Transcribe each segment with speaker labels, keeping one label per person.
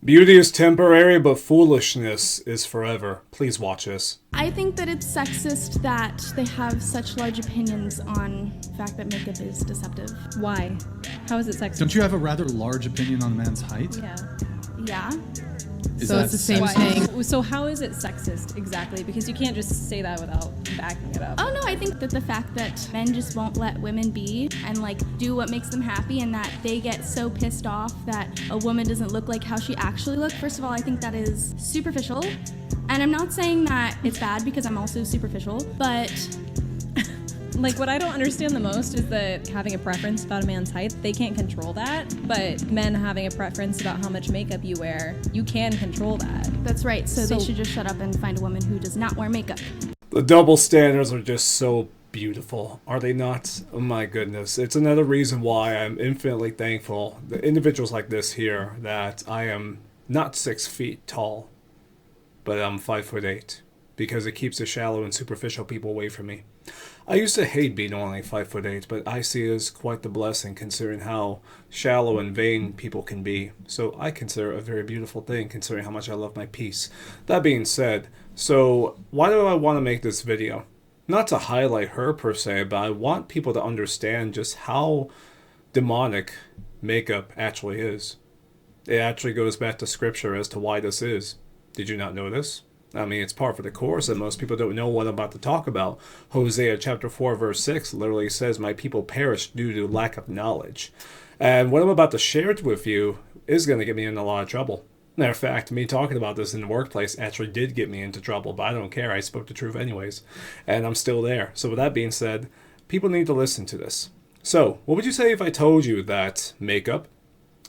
Speaker 1: Beauty is temporary, but foolishness is forever. Please watch this.
Speaker 2: I think that it's sexist that they have such large opinions on the fact that makeup is deceptive.
Speaker 3: Why? How is it sexist?
Speaker 4: Don't you have a rather large opinion on a man's height?
Speaker 3: Yeah.
Speaker 2: Yeah.
Speaker 3: So it's the same thing. So how is it sexist exactly? Because you can't just say that without backing it up.
Speaker 2: Oh no, I think that the fact that men just won't let women be and do what makes them happy, and that they get so pissed off that a woman doesn't look like how she actually looks. First of all, I think that is superficial. And I'm not saying that it's bad because I'm also superficial, but
Speaker 3: what I don't understand the most is that having a preference about a man's height, they can't control that. But men having a preference about how much makeup you wear, you can control that.
Speaker 2: That's right. So they should just shut up and find a woman who does not wear makeup.
Speaker 1: The double standards are just so beautiful, are they not? Oh my goodness. It's another reason why I'm infinitely thankful that individuals like this here, that I am not 6 feet tall, but I'm 5'8", because it keeps the shallow and superficial people away from me. I used to hate being only 5'8", but I see it as quite the blessing considering how shallow and vain people can be. So I consider it a very beautiful thing considering how much I love my peace. That being said, so why do I want to make this video? Not to highlight her per se, but I want people to understand just how demonic makeup actually is. It actually goes back to scripture as to why this is. Did you not know this? I mean, it's part of the course that most people don't know what I'm about to talk about. Hosea chapter 4 verse 6 literally says, "My people perish due to lack of knowledge." And what I'm about to share with you is going to get me in a lot of trouble. Matter of fact, me talking about this in the workplace actually did get me into trouble, but I don't care. I spoke the truth anyways, and I'm still there. So with that being said, people need to listen to this. So, what would you say if I told you that makeup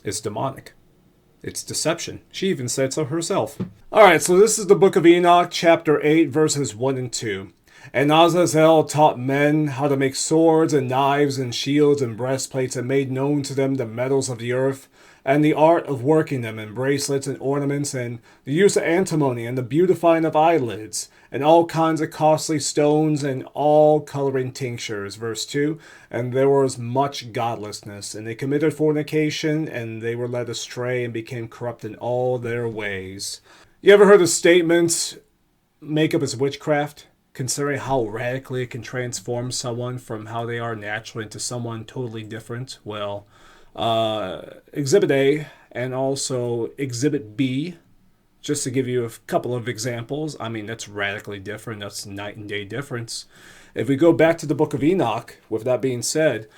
Speaker 1: is demonic? It's deception. She even said so herself. Alright, so this is the book of Enoch, chapter 8, verses 1 and 2. And Azazel taught men how to make swords and knives and shields and breastplates, and made known to them the metals of the earth, and the art of working them, and bracelets and ornaments, and the use of antimony, and the beautifying of eyelids, and all kinds of costly stones, and all coloring tinctures. Verse 2, and there was much godlessness, and they committed fornication, and they were led astray, and became corrupt in all their ways. You ever heard the statement, makeup is witchcraft? Considering how radically it can transform someone from how they are naturally into someone totally different. Well, Exhibit A and also Exhibit B, just to give you a couple of examples. I mean, that's radically different. That's night and day difference. If we go back to the book of Enoch, with that being said,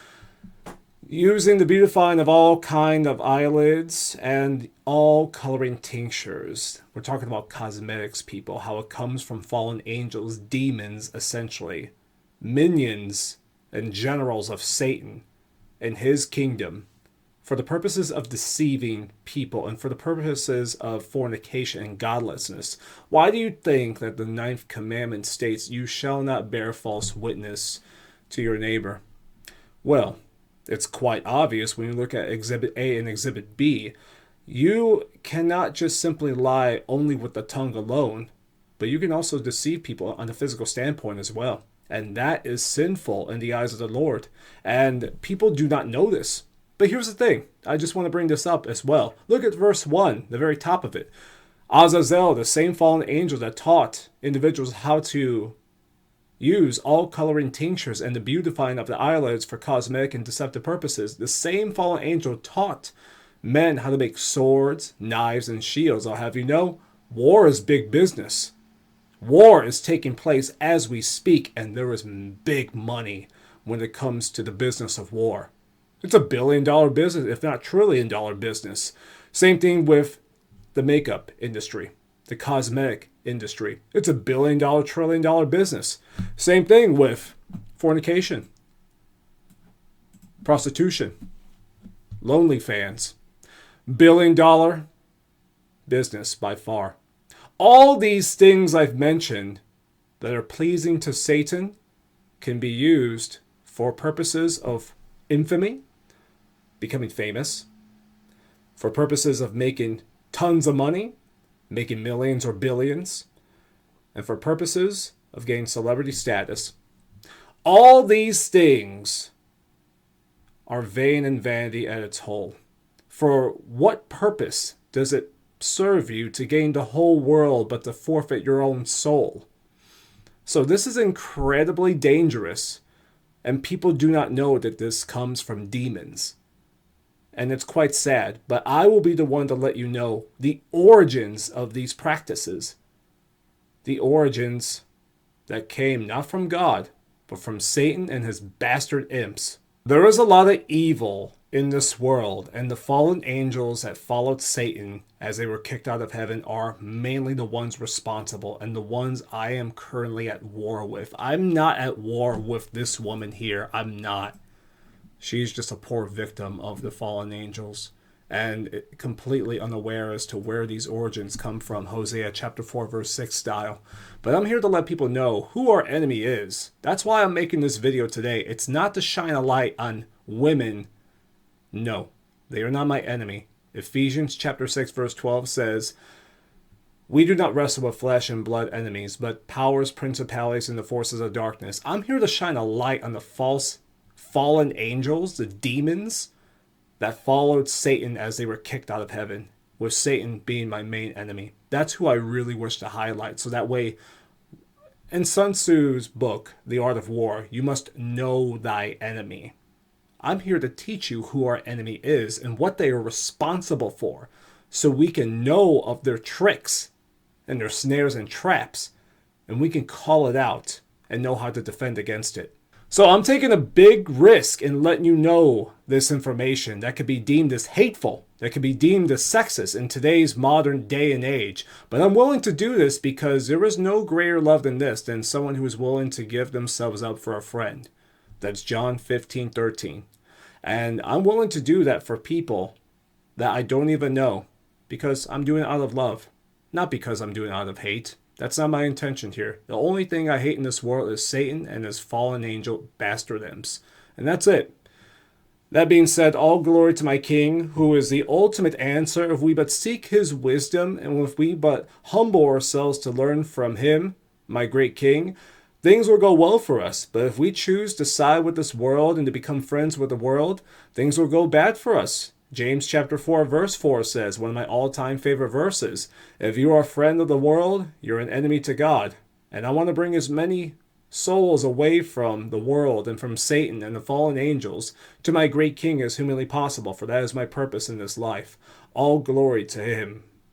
Speaker 1: using the beautifying of all kind of eyelids and all coloring tinctures. We're talking about cosmetics, people, how it comes from fallen angels, demons, essentially, minions and generals of Satan and his kingdom, for the purposes of deceiving people and for the purposes of fornication and godlessness. Why do you think that the 9th commandment states, "You shall not bear false witness to your neighbor"? Well, it's quite obvious when you look at Exhibit A and Exhibit B. You cannot just simply lie only with the tongue alone, but you can also deceive people on a physical standpoint as well. And that is sinful in the eyes of the Lord. And people do not know this. But here's the thing. I just want to bring this up as well. Look at verse 1, the very top of it. Azazel, the same fallen angel that taught individuals how to use all coloring tinctures and the beautifying of the eyelids for cosmetic and deceptive purposes. The same fallen angel taught men how to make swords, knives, and shields. I'll have you know, war is big business. War is taking place as we speak, and there is big money when it comes to the business of war. It's a billion-dollar business, if not trillion-dollar business. Same thing with the makeup industry, the cosmetic industry. It's a billion-dollar, trillion-dollar business. Same thing with fornication, prostitution, ØNLYFANS. Billion-dollar business by far. All these things I've mentioned that are pleasing to Satan can be used for purposes of infamy, becoming famous, for purposes of making tons of money, making millions or billions, and for purposes of gaining celebrity status. All these things are vain and vanity at its whole. For what purpose does it serve you to gain the whole world but to forfeit your own soul. So this is incredibly dangerous, and people do not know that this comes from demons. And it's quite sad, but I will be the one to let you know the origins of these practices. The origins that came not from God, but from Satan and his bastard imps. There is a lot of evil in this world, and the fallen angels that followed Satan as they were kicked out of heaven are mainly the ones responsible, and the ones I am currently at war with. I'm not at war with this woman here. I'm not. She's just a poor victim of the fallen angels, and completely unaware as to where these origins come from, Hosea chapter 4 verse 6 style. But I'm here to let people know who our enemy is. That's why I'm making this video today. It's not to shine a light on women. No, they are not my enemy. Ephesians chapter 6 verse 12 says, "We do not wrestle with flesh and blood enemies, but powers, principalities, and the forces of darkness." I'm here to shine a light on the fallen angels, the demons that followed Satan as they were kicked out of heaven, with Satan being my main enemy. That's who I really wish to highlight. So that way, in Sun Tzu's book, The Art of War, you must know thy enemy. I'm here to teach you who our enemy is and what they are responsible for, so we can know of their tricks and their snares and traps, and we can call it out and know how to defend against it. So I'm taking a big risk in letting you know this information that could be deemed as hateful, that could be deemed as sexist in today's modern day and age. But I'm willing to do this because there is no greater love than this, than someone who is willing to give themselves up for a friend. That's John 15:13. And I'm willing to do that for people that I don't even know, because I'm doing it out of love, not because I'm doing it out of hate. That's not my intention here. The only thing I hate in this world is Satan and his fallen angel bastard imps. And that's it. That being said, all glory to my King, who is the ultimate answer. If we but seek his wisdom, and if we but humble ourselves to learn from him, my great King, things will go well for us. But if we choose to side with this world and to become friends with the world, things will go bad for us. James chapter 4 verse 4 says, one of my all-time favorite verses, "If you are a friend of the world, you're an enemy to God." And I want to bring as many souls away from the world and from Satan and the fallen angels to my great King as humanly possible, for that is my purpose in this life. All glory to him.